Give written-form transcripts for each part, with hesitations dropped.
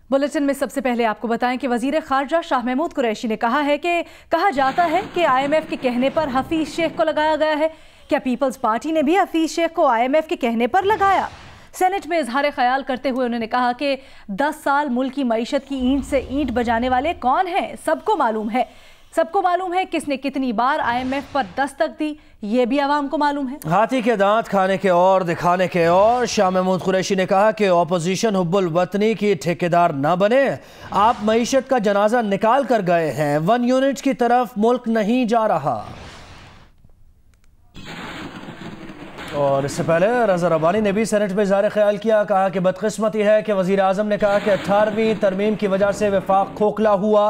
Bulletin में सबसे पहले आपको बताएं कि वजीर खारजा शाह महमूद कुरैशी ने कहा जाता है कि IMF के कहने पर हफीज शेख को लगाया गया है। क्या पीपल्स पार्टी ने भी हफीज शेख को IMF के कहने पर लगाया? सेनेट में इजहार ख्याल करते हुए उन्होंने कहा कि 10 साल मुल्क की मईशत की ईंट से ईंट बजाने वाले कौन हैं, सबको मालूम है किसने कितनी बार IMF पर दस्तक दी, ये भी आवाम को मालूम है। हाथी के दांत खाने के और दिखाने के और। शाह महमूद कुरैशी ने कहा कि ऑपोजिशन हुब्बुल वतनी की ठेकेदार ना बने। आप मईशत का जनाजा निकाल कर गए हैं, 1 यूनिट की तरफ मुल्क नहीं जा रहा। और इससे पहले रज़ा रब्बानी ने भी सेनेट में इज़हार ख्याल किया। कहा कि बदकिस्मती है कि वज़ीर आज़म ने कहा कि 18वीं तरमीम की वजह से वफाक खोखला हुआ।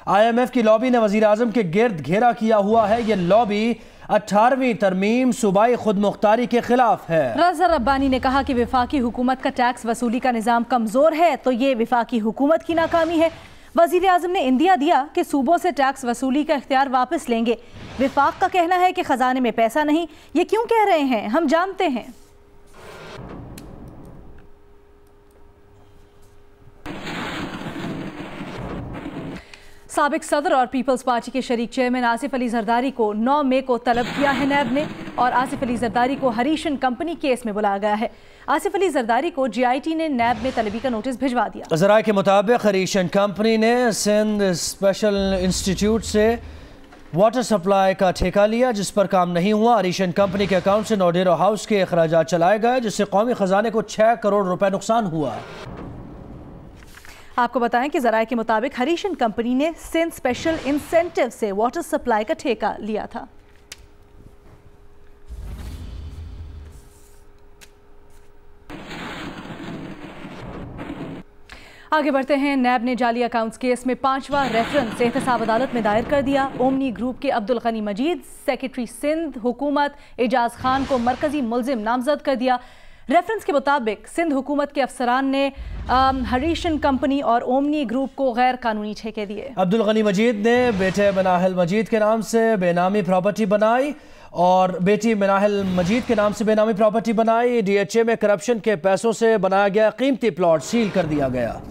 IMF की लॉबी ने वज़ीर आज़म के गिर्द घेरा किया हुआ है। ये लॉबी 18वीं तरमीम सूबाई खुद मुख्तारी के खिलाफ है। रज़ा रब्बानी ने कहा कि वफाकी हुकूमत का टैक्स वसूली का निज़ाम कमज़ोर है तो ये वफाकी हुकूमत की नाकामी है। वज़ीर आज़म ने इंदिया दिया कि सूबों से टैक्स वसूली का इख्तियार वापस लेंगे। वफाक का कहना है कि खजाने में पैसा नहीं। ये क्यों कह रहे हैं, हम जानते हैं। साबिक सदर और पीपल्स पार्टी के शरीक चेयरमैन आसिफ अली जरदारी को 9 मई को तलब किया है नैब ने और आसिफ अली जरदारी को हरीशन कंपनी केस में बुलाया गया है। आसिफ अली जरदारी को GIT ने नैब में तलबी का नोटिस भिजवा दिया। ज़राए के मुताबिक हरीशन कंपनी ने सिंध स्पेशल इंस्टीट्यूट से वाटर सप्लाई का ठेका लिया जिस पर काम नहीं हुआ। हरीशन कंपनी के अकाउंट से नोडेरो हाउस के अखराजात चलाए गए जिससे कौमी खजाने को 6 करोड़ रुपए नुकसान हुआ। आपको बताएं कि ज़राए के मुताबिक हरीशन कंपनी ने सिंध स्पेशल इंसेंटिव से वाटर सप्लाई का ठेका लिया था। आगे बढ़ते हैं। नैब ने जाली अकाउंट्स केस में 5वां रेफरेंस एहतसाब अदालत में दायर कर दिया। ओमनी ग्रुप के अब्दुल गनी मजीद, सेक्रेटरी सिंध हुकूमत एजाज खान को मरकजी मुलजिम नामजद कर दिया। रेफरेंस के मुताबिक सिंध हुकूमत के अफसरान ने हरीशन कंपनी और ओमनी ग्रुप को गैर कानूनी ठेके दिए। अब्दुल गनी मजीद ने बेटे मनाहिल मजीद के नाम से बेनामी प्रॉपर्टी बनाई और बेटी मनाहिल मजीद के नाम से बेनामी प्रॉपर्टी बनाई। DHA में करप्शन के पैसों से बनाया गया कीमती प्लॉट सील कर दिया गया।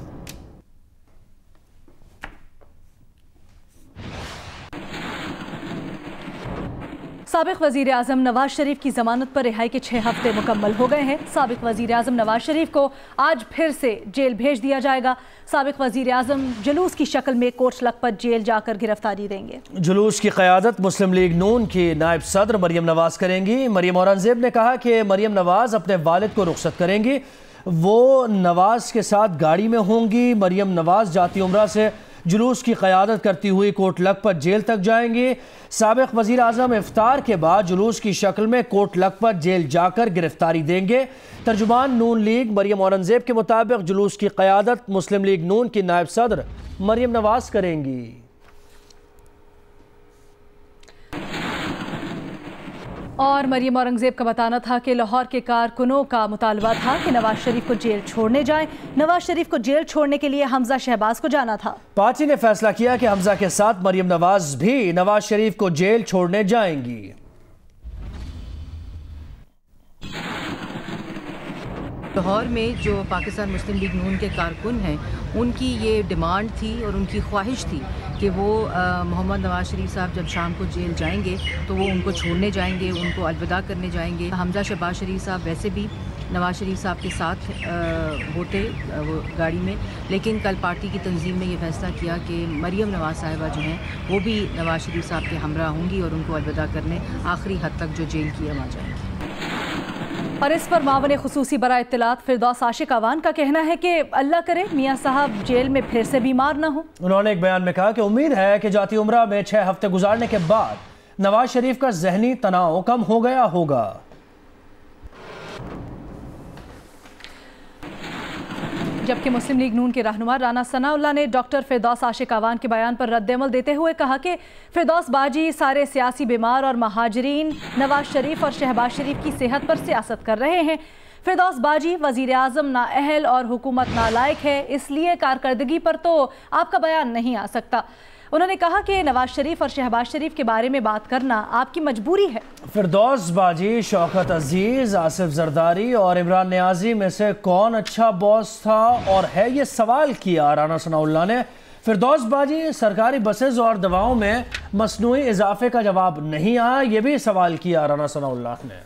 साबिक वजीर आज़म नवाज शरीफ की जमानत पर रिहाई के 6 हफ्ते मुकम्मल हो गए हैं। साबिक वजीर आज़म नवाज शरीफ को आज फिर से जेल भेज दिया जाएगा। साबिक वजीर आज़म जुलूस की शक्ल में कोट लखपत जेल जाकर गिरफ्तारी देंगे। जुलूस की क़यादत मुस्लिम लीग नून की नायब सदर मरियम नवाज करेंगी। मरियम औरंगजेब ने कहा कि मरियम नवाज अपने वालिद को रुखसत करेंगी, वो नवाज के साथ गाड़ी में होंगी। मरियम नवाज जाती उम्रा से जुलूस की क़यादत करती हुई कोट लखपत जेल तक जाएंगी। साबिक वज़ीर आज़म इफ्तार के बाद जुलूस की शक्ल में कोट लखपत जेल जाकर गिरफ्तारी देंगे। तर्जुमान नून लीग मरियम औरंगजेब के मुताबिक जुलूस की क़यादत मुस्लिम लीग नून की नायब सदर मरियम नवाज करेंगी। और मरियम औरंगजेब का बताना था कि लाहौर के कारकुनों का मुतालबा था कि नवाज शरीफ को जेल छोड़ने जाएं। नवाज शरीफ को जेल छोड़ने के लिए हमजा शहबाज को जाना था। पार्टी ने फैसला किया कि हमजा के साथ मरियम नवाज भी नवाज शरीफ को जेल छोड़ने जाएंगी। लाहौर में जो पाकिस्तान मुस्लिम लीग नून के कारकुन हैं उनकी ये डिमांड थी और उनकी ख्वाहिश थी कि वो मोहम्मद नवाज शरीफ साहब जब शाम को जेल जाएंगे तो वो उनको छोड़ने जाएंगे, उनको अलविदा करने जाएंगे। हमजा शहबाज शरीफ साहब वैसे भी नवाज शरीफ साहब के साथ होते वो गाड़ी में, लेकिन कल पार्टी की तंजीम ने ये फैसला किया कि मरियम नवाज साहिबा जो हैं वो भी नवाज शरीफ साहब के हमरा होंगी और उनको अलविदा करने आखिरी हद तक जो जेल की है वहाँ जाएंगी। और इस पर मावन खुसूसी बराए इत्तलात फिरदौस आशिक अवान का कहना है कि अल्लाह करे मियाँ साहब जेल में फिर से बीमार ना हो। उन्होंने एक बयान में कहा कि उम्मीद है कि जाती उम्रा में 6 हफ्ते गुजारने के बाद नवाज शरीफ का जहनी तनाव कम हो गया होगा। जबकि मुस्लिम लीग नून के रहनुमा राना सनाउल्लाह ने डॉक्टर फिरदौस आशिक अवान के बयान पर रद्द-ए-अमल देते हुए कहा कि फिरदौस बाजी सारे सियासी बीमार और महाजरीन नवाज शरीफ और शहबाज शरीफ की सेहत पर सियासत कर रहे हैं। फिरदौस बाजी वजीर आज़म नाअहल और हुकूमत नालायक है, इसलिए कारकर्दगी पर तो आपका बयान नहीं आ सकता। انہوں نے کہا کہ نواز شریف اور شہباز شریف کے بارے میں بات کرنا آپ کی مجبوری ہے۔ فردوس باجی، شوکت عزیز، آصف زرداری اور عمران نیازی میں سے کون اچھا باس تھا اور ہے، یہ سوال کیا رانا ثناء اللہ نے۔ فردوس باجی، سرکاری بسز اور دواؤں میں مصنوعی اضافے کا جواب نہیں آیا، یہ بھی سوال کیا رانا ثناء اللہ نے۔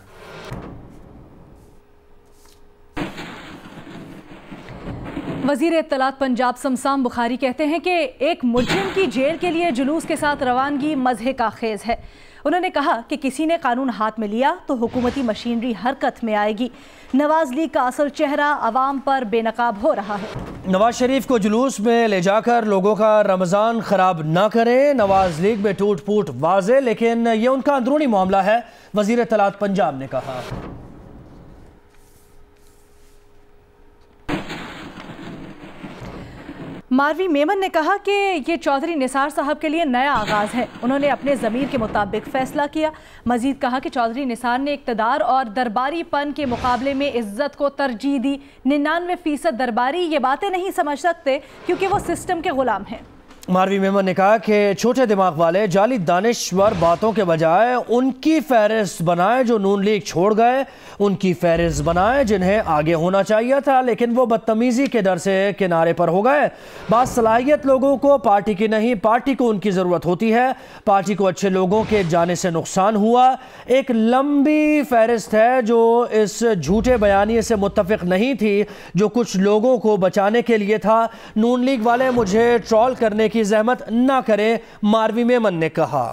وزیر اطلاعات پنجاب سمسام بخاری کہتے ہیں کہ ایک مجرم کی جیل کے لیے جلوس کے ساتھ روانگی مزح کا خیز ہے۔ انہوں نے کہا کہ کسی نے قانون ہاتھ میں لیا تو حکومتی مشینری حرکت میں آئے گی۔ نواز لیگ کا اصل چہرہ عوام پر بے نقاب ہو رہا ہے۔ نواز شریف کو جلوس میں لے جا کر لوگوں کا رمضان خراب نہ کریں۔ نواز لیگ میں ٹوٹ پھوٹ واضح، لیکن یہ ان کا اندرونی معاملہ ہے، وزیر اطلاعات پنجاب نے کہا۔ ماروی میمن نے کہا کہ یہ چودھری نثار صاحب کے لیے نیا آغاز ہے، انہوں نے اپنے ضمیر کے مطابق فیصلہ کیا۔ مزید کہا کہ چودھری نثار نے اقتدار اور درباری پن کے مقابلے میں عزت کو ترجیح دی۔ 99% درباری یہ باتیں نہیں سمجھ سکتے کیونکہ وہ سسٹم کے غلام ہیں۔ ماروی میمن نے کہا کہ چھوٹے دماغ والے جعلی دانشور باتوں کے بجائے ان کی فہرست بنائے جو نون لیگ چھوڑ گئے، ان کی فہرست بنائے جنہیں آگے ہونا چاہیے تھا، لیکن وہ بدتمیزی کے ڈر سے کنارے پر ہو گئے۔ بعض صلاحیت لوگوں کو پارٹی کی نہیں، پارٹی کو ان کی ضرورت ہوتی ہے۔ پارٹی کو اچھے لوگوں کے جانے سے نقصان ہوا۔ ایک لمبی فہرست ہے جو اس جھوٹے بیانیے سے متفق نہیں تھی جو کچھ لوگوں کو بچانے کے لیے تھا۔ نون لیگ والے مجھے ٹرول کرنے کی زحمت نہ کریں، ماروی میمن نے کہا۔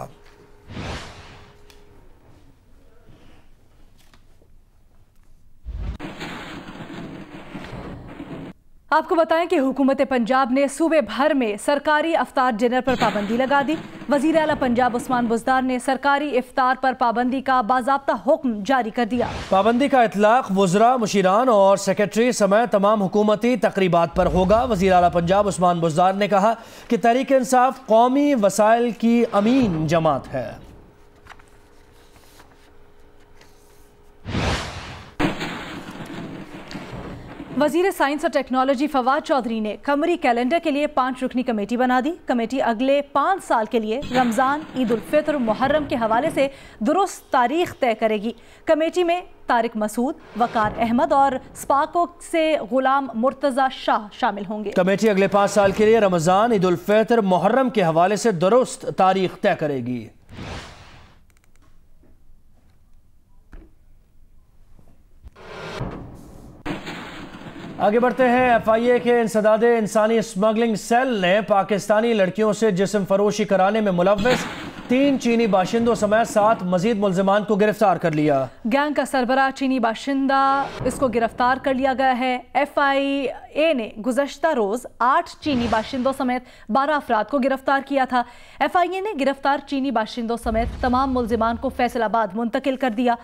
آپ کو بتائیں کہ حکومت پنجاب نے صوبے بھر میں سرکاری افطار ڈنر پر پابندی لگا دی۔ وزیر اعلیٰ پنجاب عثمان بزدار نے سرکاری افطار پر پابندی کا باضابطہ حکم جاری کر دیا۔ پابندی کا اطلاق وزراء، مشیران اور سیکرٹری سمیت تمام حکومتی تقریبات پر ہوگا۔ وزیر اعلیٰ پنجاب عثمان بزدار نے کہا کہ تحریک انصاف قومی وسائل کی امین جماعت ہے۔ وزیر سائنس اور ٹیکنالوجی فواد چودھری نے قمری کیلنڈر کے لیے 5 رکنی کمیٹی بنا دی۔ کمیٹی اگلے 5 سال کے لیے رمضان، عید الفطر، محرم کے حوالے سے درست تاریخ طے کرے گی۔ کمیٹی میں طارق مسعود، وقار احمد اور سپاکو سے غلام مرتضی شاہ شامل ہوں گے۔ کمیٹی اگلے 5 سال کے لیے رمضان، عید الفطر، محرم کے حوالے سے درست تاریخ طے کرے گی۔ آگے بڑھتے ہیں۔ ایف آئی اے کے انسداد انسانی اسمگلنگ سیل نے پاکستانی لڑکیوں سے جسم فروشی کرانے میں ملوث 3 چینی باشندوں سمیت 7 مزید ملزمان کو گرفتار کر لیا۔ گینگ کا سربراہ چینی باشندہ اس کو گرفتار کر لیا گیا ہے۔ ایف آئی اے نے گزشتہ روز 8 چینی باشندوں سمیت 12 افراد کو گرفتار کیا تھا۔ ایف آئی اے نے گرفتار چینی باشندوں سمیت تمام ملزمان کو فیصل آباد منتقل کر دیا۔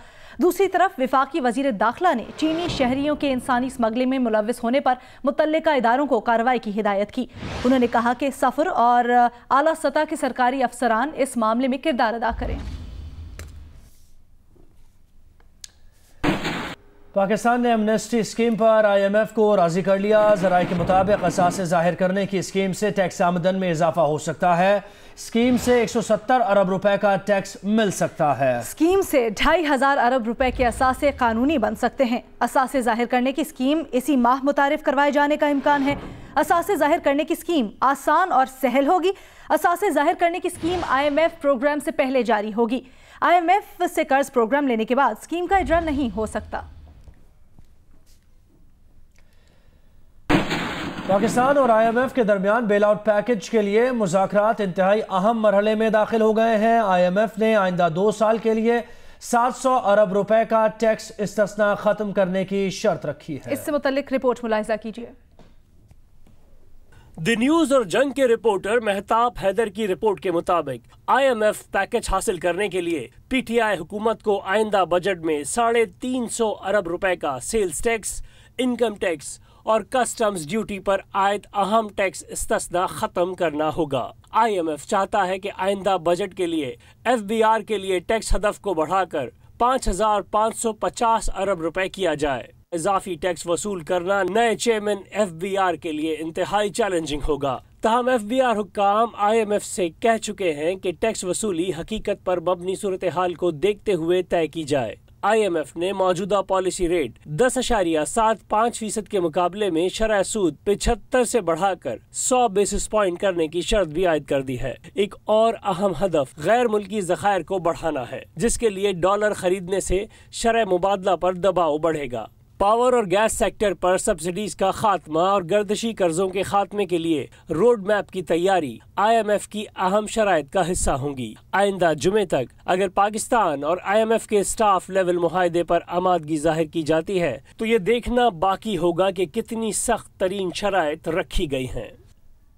دوسری طرف وفاقی وزیر داخلہ نے چینی شہریوں کے انسانی اسمگلنگ میں ملوث ہونے پر متعلقہ اداروں کو کارروائی کی ہدایت کی۔ انہوں نے کہا کہ سفر اور اعلیٰ سطح کے سرکاری افسران اس معاملے میں کردار ادا کریں۔ پاکستان نے ایمنسٹی اسکیم پر آئی ایم ایف کو راضی کر لیا۔ ذرائع کے مطابق اثاثے ظاہر کرنے کی اسکیم سے ٹیکس آمدن میں اضافہ ہو سکتا ہے۔ اسکیم سے 170 ارب روپے کا ٹیکس مل سکتا ہے۔ اسکیم سے 2500 ارب روپے کے اثاثے قانونی بن سکتے ہیں۔ اثاثے ظاہر کرنے کی اسکیم اسی ماہ متعارف کروائے جانے کا امکان ہے۔ اثاثے ظاہر کرنے کی اسکیم آسان اور سہل ہوگی۔ اثاثے ظاہر کرنے کی scheme I M F programme سے پہلے جاری ہوگی۔ آئی ایم ایف سے قرض پروگرام لینے کے بعد اسکیم کا اجرا نہیں ہو سکتا۔ پاکستان اور آئی ایم ایف کے درمیان بیل آؤٹ پیکج کے لیے مذاکرات انتہائی اہم مرحلے میں داخل ہو گئے ہیں۔ آئی ایم ایف نے آئندہ 2 سال کے لیے 700 ارب روپے کا ٹیکس استثناء ختم کرنے کی شرط رکھی ہے۔ اس سے متعلق رپورٹ ملاحظہ کیجیے۔ دی نیوز اور جنگ کے رپورٹر مہتاب حیدر کی رپورٹ کے مطابق آئی ایم ایف پیکج حاصل کرنے کے لیے پی ٹی آئی حکومت کو آئندہ بجٹ میں 350 ارب روپے کا سیلز ٹیکس، انکم ٹیکس اور کسٹمز ڈیوٹی پر عائد اہم ٹیکس استثناء ختم کرنا ہوگا۔ آئی ایم ایف چاہتا ہے کہ آئندہ بجٹ کے لیے ایف بی آر کے لیے ٹیکس ہدف کو بڑھا کر 5550 ارب روپے کیا جائے۔ اضافی ٹیکس وصول کرنا نئے چیئرمین ایف بی آر کے لیے انتہائی چیلنجنگ ہوگا۔ तहम FBR हुक्काम IMF से कह चुके हैं कि टैक्स वसूली हकीकत पर मबनी सूरत हाल को देखते हुए तय की जाए। IMF ने मौजूदा पॉलिसी रेट 10.75% के मुकाबले में शरह सूद 75 से बढ़ाकर 100 बेसिस पॉइंट करने की शर्त भी आयद कर दी है। एक और अहम हदफ गैर मुल्की ज़खायर को बढ़ाना है, जिसके लिए डॉलर खरीदने से शरह मुबादला पर दबाव बढ़ेगा। पावर और गैस सेक्टर पर सब्सिडीज का खात्मा और गर्दशी कर्जों के खात्मे के लिए रोड मैप की तैयारी IMF की अहम शराइत का हिस्सा होंगी। आइंदा जुमे तक अगर पाकिस्तान और IMF के स्टाफ लेवल मुआहदे पर आमादगी जाहिर की जाती है तो ये देखना बाकी होगा कि कितनी सख्त तरीन शराइत रखी गई हैं।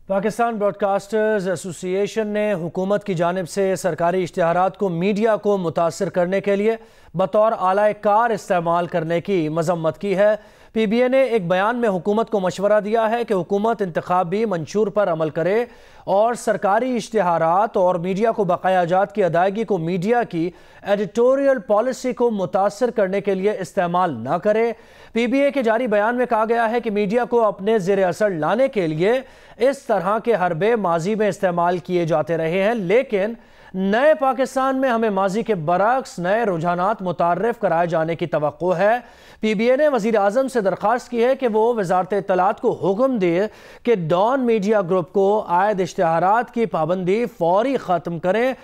पाकिस्तान ब्रॉडकास्टर्स एसोसिएशन ने हुकूमत की जानिब से सरकारी इश्तिहारात को मीडिया को मुतासर करने के लिए बतौर आलाए कार इस्तेमाल करने की मजम्मत की है। PBA ने एक बयान में हुकूमत को मशवरा दिया है कि हुकूमत इंतखाबी मंशूर पर अमल करे और सरकारी इश्तिहारात और मीडिया को बकायाजात की अदायगी को मीडिया की एडिटोरियल पॉलिसी को मुतासर करने के लिए इस्तेमाल न करे। PBA के जारी बयान में कहा गया है कि मीडिया को अपने ज़ेर असर लाने के लिए इस तरह के हरबे माजी में इस्तेमाल किए जाते रहे हैं, लेकिन नए पाकिस्तान में हमें माजी के बरक्स नए रुझानात मुतारफ कराए जाने की तवक्को है। PBA ने वज़ीर आज़म से दरख्वास्त की है कि वो वज़ारत इत्तलात को हुक्म दे कि डॉन मीडिया ग्रुप को आयद इश्तिहारात की पाबंदी फौरी ख़त्म करें,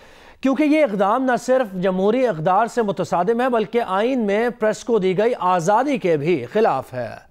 क्योंकि ये इक़दाम न सिर्फ जमहूरी इक़दार से मुतसादिम है बल्कि आइन में प्रेस को दी गई आज़ादी के भी खिलाफ है।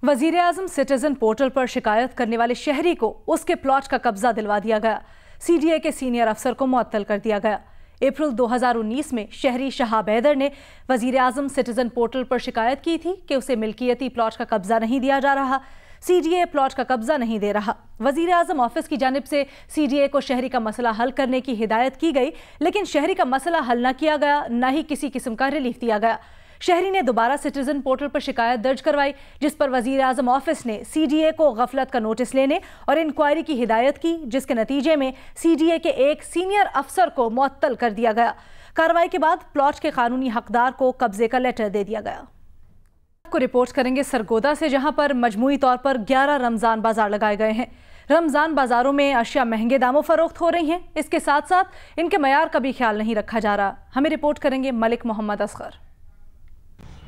वज़ीर आज़म सिटीजन पोर्टल पर शिकायत करने वाले शहरी को उसके प्लॉट का कब्जा दिलवा दिया गया। CDA के सीनियर अफसर को मुअत्तल कर दिया गया। अप्रैल 2019 में शहरी शहाब हैदर ने वज़ीर आज़म सिटीजन पोर्टल पर शिकायत की थी कि उसे मिल्कियती प्लॉट का कब्जा नहीं दिया जा रहा, CDA प्लॉट का कब्जा नहीं दे रहा। वज़ीर आज़म ऑफिस की जानिब से CDA को शहरी का मसला हल करने की हिदायत की गई, लेकिन शहरी का मसला हल न किया गया, न ही किसी किस्म का रिलीफ दिया गया। शहरी ने दोबारा सिटीजन पोर्टल पर शिकायत दर्ज करवाई, जिस पर वज़ीर आज़म ऑफिस ने CDA को गफलत का नोटिस लेने और इंक्वायरी की हिदायत की, जिसके नतीजे में CDA के एक सीनियर अफसर को मुअत्तल कर दिया गया। कार्रवाई के बाद प्लॉट के कानूनी हकदार को कब्जे का लेटर दे दिया गया। आपको रिपोर्ट करेंगे सरगोदा से, जहां पर मजमूई तौर पर 11 रमज़ान बाजार लगाए गए हैं। रमज़ान बाजारों में अशिया महंगे दामों फरोख्त हो रही हैं, इसके साथ साथ इनके मयार का भी ख्याल नहीं रखा जा रहा। हमें रिपोर्ट करेंगे मलिक मोहम्मद असगर।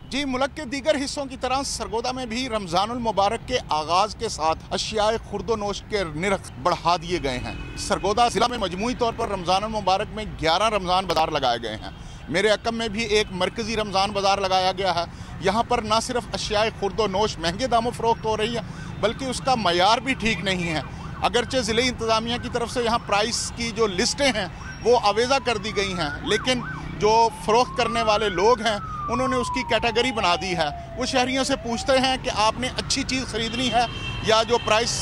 जी, मुल्क के दीगर हिस्सों की तरह सरगोदा में भी रमज़ानुल मुबारक के आगाज़ के साथ अशियाए खुर्दोनोश के निरख बढ़ा दिए गए हैं। सरगोदा ज़िला में मजमूई तौर पर रमज़ानुल मुबारक में 11 रमज़ान बाज़ार लगाए गए हैं। मेरे अकम में भी एक मरकज़ी रमज़ान बाज़ार लगाया गया है। यहाँ पर न सिर्फ अशियाए खुर्दोनोश महंगे दामों फ़रोख्त हो रही है, बल्कि उसका मयार भी ठीक नहीं है। अगरचे ज़िले इंतज़ामिया की तरफ से यहाँ प्राइस की जो लिस्टें हैं वो आवेज़ा कर दी गई हैं, लेकिन जो फ़रोख्त करने वाले लोग हैं उन्होंने उसकी कैटेगरी बना दी है। वो शहरियों से पूछते हैं कि आपने अच्छी चीज़ ख़रीदनी है या जो प्राइस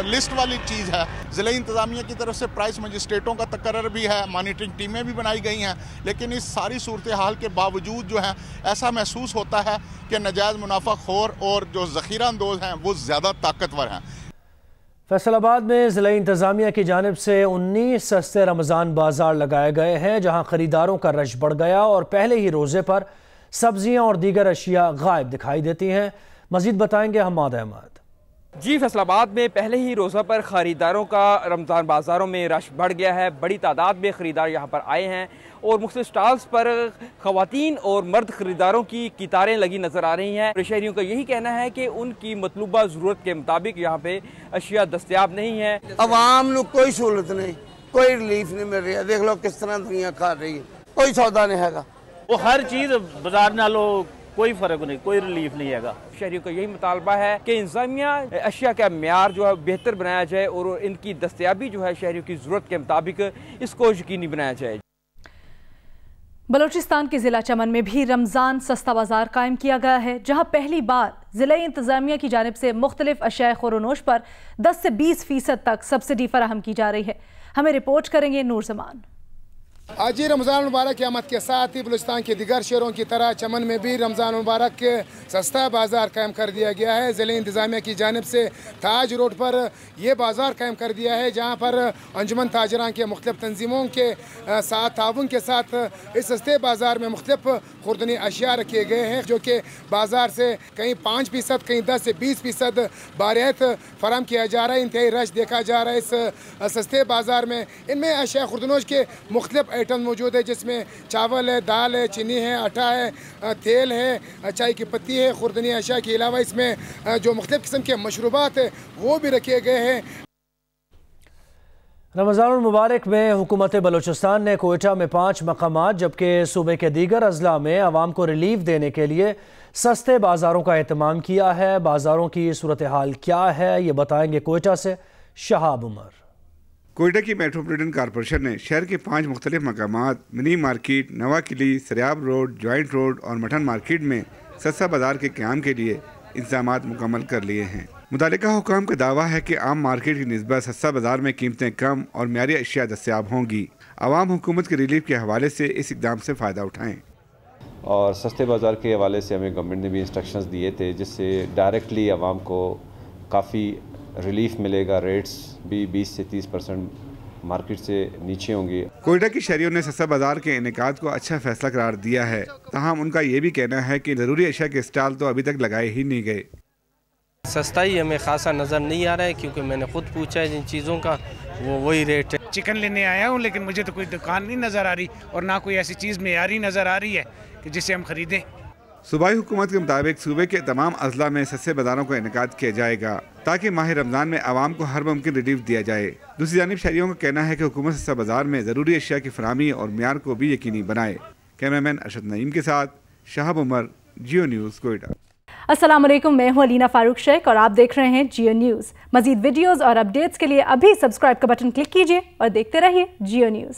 लिस्ट वाली चीज़ है। ज़िला इंतज़ामिया की तरफ से प्राइस मजिस्ट्रेटों का तकर्रर भी है, मॉनिटरिंग टीमें भी बनाई गई हैं, लेकिन इस सारी सूरत हाल के बावजूद जो है ऐसा महसूस होता है कि नाजायज़ मुनाफाखोर और जो ज़ख़ीरा अंदोज़ हैं वो ज़्यादा ताकतवर हैं। फैसलाबाद में ज़िला इंतज़ामिया की जानिब से 19 सस्ते रमज़ान बाज़ार लगाए गए हैं, जहां ख़रीदारों का रश बढ़ गया और पहले ही रोज़े पर सब्जियां और दीगर अशिया गायब दिखाई देती हैं। मज़ीद बताएंगे हम्माद अहमद। जी, फैसलाबाद में पहले ही रोज़ा पर ख़रीदारों का रमज़ान बाज़ारों में रश बढ़ गया है। बड़ी तादाद में ख़रीदार यहाँ पर आए हैं और मुख्तलिफ स्टॉल्स पर ख़वातीन और मर्द ख़रीदारों की कतारें लगी नज़र आ रही हैं। शहरियों का यही कहना है कि उनकी मतलूबा ज़रूरत के मुताबिक यहाँ पे अशिया दस्तयाब नहीं है। अवाम को कोई सहूलत नहीं, कोई रिलीफ नहीं मिल रही है। देख लो किस तरह दुनिया खा रही है, कोई सौदा नहीं है। वो हर चीज़ बाजार नालों कोई फर्क नहीं, कोई रिलीफ नहीं है। शहरियों का यही मुतालबा है कि इंतज़ामिया अशिया का म्यार जो है बेहतर बनाया जाए और इनकी दस्तयाबी जो है शहरियों की ज़रूरत के मुताबिक इसको यकीनी बनाया जाए। बलोचिस्तान के ज़िला चमन में भी रमज़ान सस्ता बाज़ार कायम किया गया है, जहाँ पहली बार ज़िला इंतज़ामिया की जानिब से मुख्तलिफ अशिया खुरोनोश पर 10 से 20% तक सब्सिडी फराहम की जा रही है। हमें रिपोर्ट करेंगे नूर जमान। आज ही रमज़ान मुबारक की आमद के साथ ही बलूचिस्तान के दिगर शहरों की तरह चमन में भी रमज़ान मुबारक के सस्ता बाज़ार कायम कर दिया गया है। ज़िला इंतज़ामिया की जानिब से ताज रोड पर यह बाज़ार कायम कर दिया है, जहाँ पर अंजुमन ताजरान के मुख्तलिफ़ तंजीमों के साथ ताउन के साथ इस सस्ते बाज़ार में मुख्तलिफ़ खुर्दनी अशिया रखे गए हैं, जो कि बाज़ार से कहीं 5%, कहीं 10 से 20% बारियत फराम किया जा रहा है। इंतहाई रश देखा जा रहा है इस सस्ते बाज़ार में। इनमें अशिया खुर्दनोश के मुख्तलिफ़ आइटम मौजूद है, जिसमें चावल है, दाल है, चीनी है, आटा है, तेल है, चाय की पत्ती है। खुर्दनी अशिया के अलावा इसमें जो मुख्तलिफ़ किस्म के मशरूबात है वो भी रखे गए हैं। रमज़ानुल मुबारक में हुकूमत बलूचिस्तान ने कोयटा में 5 मकामात जबकि सूबे के दीगर अजला में आवाम को रिलीफ देने के लिए सस्ते बाज़ारों का एहतमाम किया है। बाज़ारों की सूरत हाल क्या है, ये बताएंगे कोयटा से शहाब उमर। कोयटा की मेट्रोपॉलिटन कॉरपोरेशन ने शहर के 5 मुख्तलिफ मकामात मिनी मार्केट, नवा किली, सरियाब रोड, जॉइंट रोड और मटन मार्केट में सस्ता बाजार के क़याम के लिए इंतज़ामात मुकम्मल कर लिए हैं। मुतालिका हुकाम का दावा है कि आम मार्केट की निस्बत सस्ता बाजार में कीमतें कम और म्यारी अशिया दस्तयाब होंगी। आवाम हुकूमत के रिलीफ के हवाले से इस इक़दाम से फ़ायदा उठाएँ। और सस्ते बाज़ार के हवाले से हमें गवर्नमेंट ने भी इंस्ट्रक्शंस दिए थे, जिससे डायरेक्टली आवाम को काफ़ी रिलीफ मिलेगा। रेट्स भी 20 से 30% मार्केट से नीचे होंगी। कोयटा की शहरियों ने सस्ता बाजार के इनेकाद को अच्छा फैसला करार दिया है। ताहम उनका ये भी कहना है कि ज़रूरी अशिया के स्टॉल तो अभी तक लगाए ही नहीं गए। सस्ताई हमें खासा नज़र नहीं आ रहा है, क्योंकि मैंने खुद पूछा है जिन चीज़ों का, वो वही रेट है। चिकन लेने आया हूँ, लेकिन मुझे तो कोई दुकान नहीं नज़र आ रही और ना कोई ऐसी चीज़ मेयारी नज़र आ रही है कि जिसे हम खरीदें। सूबाई हुकूमत के मुताबिक सूबे के तमाम अजला में सस्ते बाज़ारों का इनेकाद किया जाएगा, ताकि माह रमज़ान में आवाम को हर मुमकिन रिलीफ दिया जाए। दूसरी जानिब शहरियों का कहना है कि हुकूमत सस्ता बाज़ार में ज़रूरी अशिया की फराहमी और म्यार को भी यकीनी बनाए। कैमरामैन अरशद नईम के साथ शहाब उमर, जियो न्यूज़, कोयटा। अस्सलाम वालेकुम, मैं हूं अलीना फारूक शेख और आप देख रहे हैं जियो न्यूज़। मज़ीद वीडियोज़ और अपडेट्स के लिए अभी सब्सक्राइब का बटन क्लिक कीजिए और देखते रहिए जियो न्यूज़।